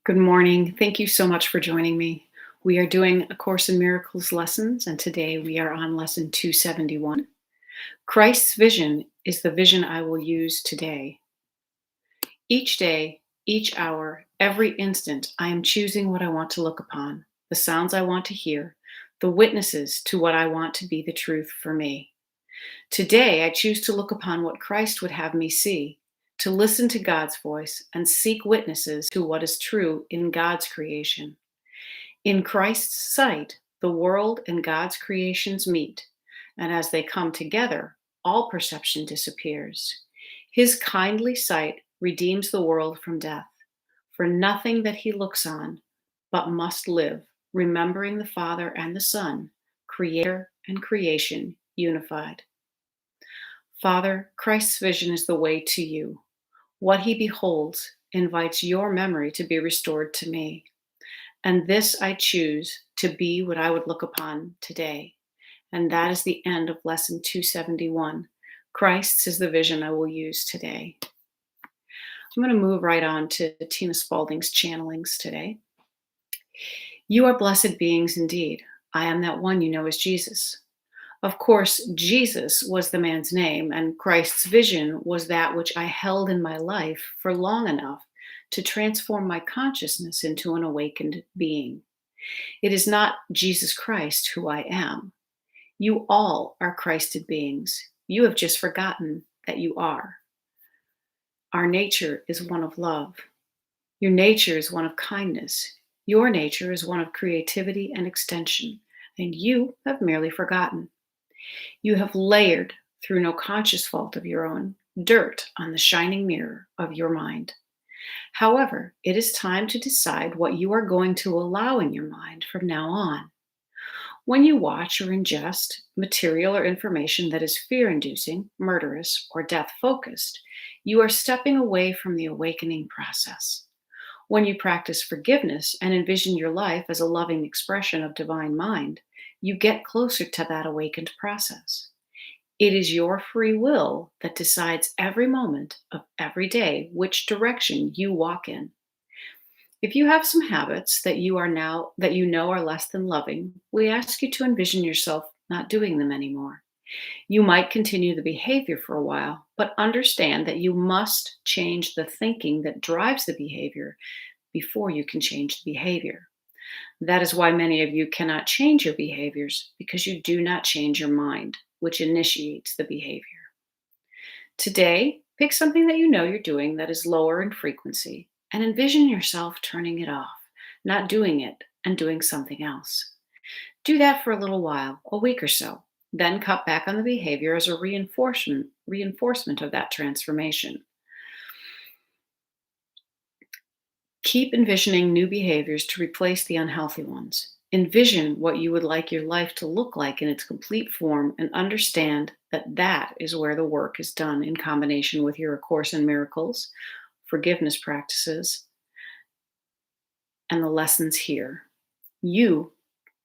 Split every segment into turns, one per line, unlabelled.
Good morning. Thank you so much for joining me. We are doing A Course in Miracles lessons, and today we are on lesson 271. Christ's vision is the vision I will use today. Each day, each hour, every instant, I am choosing what I want to look upon, the sounds I want to hear, the witnesses to what I want to be the truth for me. Today, I choose to look upon what Christ would have me see, to listen to God's voice, and seek witnesses to what is true in God's creation. In Christ's sight, the world and God's creations meet, and as they come together, all perception disappears. His kindly sight redeems the world from death, for nothing that he looks on but must live, remembering the Father and the Son, Creator and creation unified. Father, Christ's vision is the way to you. What he beholds invites your memory to be restored to me. And this I choose to be what I would look upon today. And that is the end of lesson 271. Christ's is the vision I will use today. I'm going to move right on to Tina Spalding's channelings today. You are blessed beings indeed. I am that one you know as Jesus. Of course, Jesus was the man's name, and Christ's vision was that which I held in my life for long enough to transform my consciousness into an awakened being. It is not Jesus Christ who I am. You all are Christed beings. You have just forgotten that you are. Our nature is one of love. Your nature is one of kindness. Your nature is one of creativity and extension, and you have merely forgotten. You have layered, through no conscious fault of your own, dirt on the shining mirror of your mind. However, it is time to decide what you are going to allow in your mind from now on. When you watch or ingest material or information that is fear inducing, murderous, or death focused, you are stepping away from the awakening process. When you practice forgiveness and envision your life as a loving expression of divine mind, you get closer to that awakened process. It is your free will that decides every moment of every day which direction you walk in. If you have some habits that you know are less than loving, we ask you to envision yourself not doing them anymore. You might continue the behavior for a while, but understand that you must change the thinking that drives the behavior before you can change the behavior. That is why many of you cannot change your behaviors, because you do not change your mind, which initiates the behavior. Today, pick something that you know you're doing that is lower in frequency and envision yourself turning it off, not doing it, and doing something else. Do that for a little while, a week or so, then cut back on the behavior as a reinforcement of that transformation. Keep envisioning new behaviors to replace the unhealthy ones. Envision what you would like your life to look like in its complete form and understand that that is where the work is done in combination with your A Course in Miracles, forgiveness practices, and the lessons here. You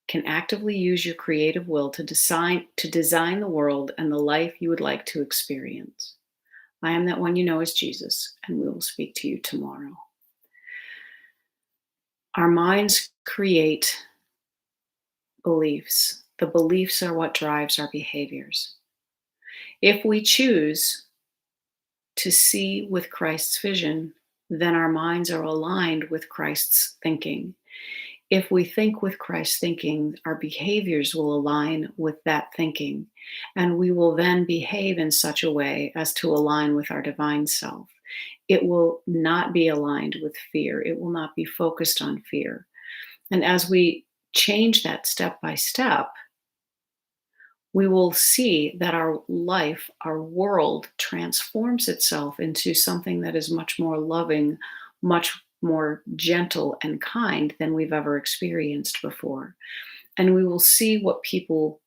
can actively use your creative will to design the world and the life you would like to experience. I am that one you know as Jesus, and we will speak to you tomorrow. Our minds create beliefs. The beliefs are what drives our behaviors. If we choose to see with Christ's vision, then our minds are aligned with Christ's thinking. If we think with Christ's thinking, our behaviors will align with that thinking, and we will then behave in such a way as to align with our divine self. It will not be aligned with fear. It will not be focused on fear. And as we change that step by step, we will see that our life, our world transforms itself into something that is much more loving, much more gentle and kind than we've ever experienced before. And we will see what people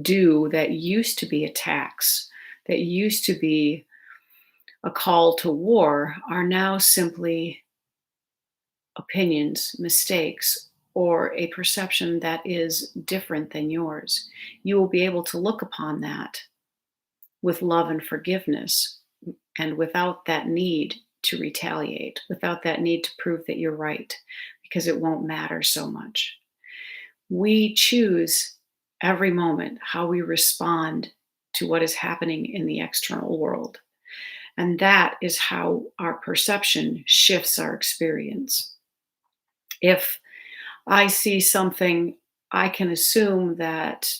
do that used to be attacks, that used to be a call to war, are now simply opinions, mistakes, or a perception that is different than yours. You will be able to look upon that with love and forgiveness, and without that need to retaliate, without that need to prove that you're right, because it won't matter so much. We choose every moment how we respond to what is happening in the external world. And that is how our perception shifts our experience. If I see something, I can assume that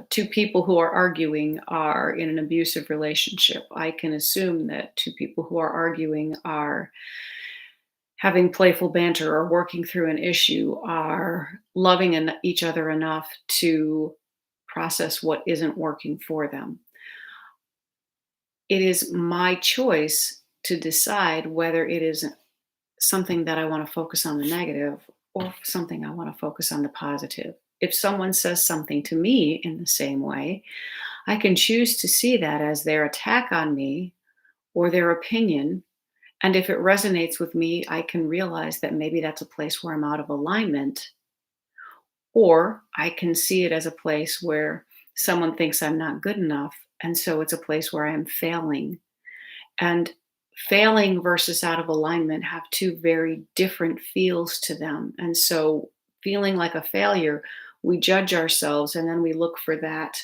two people who are arguing are in an abusive relationship. I can assume that two people who are arguing are having playful banter or working through an issue, are loving each other enough to process what isn't working for them. It is my choice to decide whether it is something that I want to focus on the negative or something I want to focus on the positive. If someone says something to me in the same way, I can choose to see that as their attack on me or their opinion. And if it resonates with me, I can realize that maybe that's a place where I'm out of alignment, or I can see it as a place where someone thinks I'm not good enough. And so it's a place where I am failing. And failing versus out of alignment have two very different feels to them. And so, feeling like a failure, we judge ourselves and then we look for that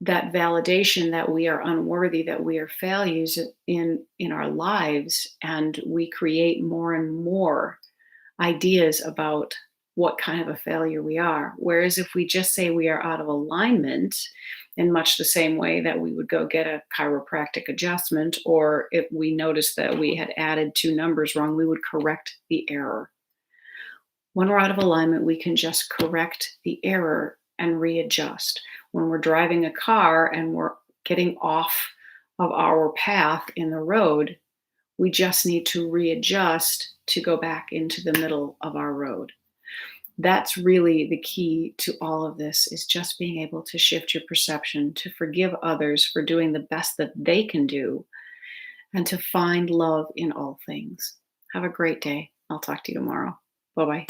validation that we are unworthy, that we are failures in our lives, and we create more and more ideas about what kind of a failure we are. Whereas if we just say we are out of alignment, in much the same way that we would go get a chiropractic adjustment, or if we noticed that we had added two numbers wrong, we would correct the error. When we're out of alignment, we can just correct the error and readjust. When we're driving a car and we're getting off of our path in the road, we just need to readjust to go back into the middle of our road. That's really the key to all of this, is just being able to shift your perception, to forgive others for doing the best that they can do, and to find love in all things. Have a great day. I'll talk to you tomorrow. Bye-bye.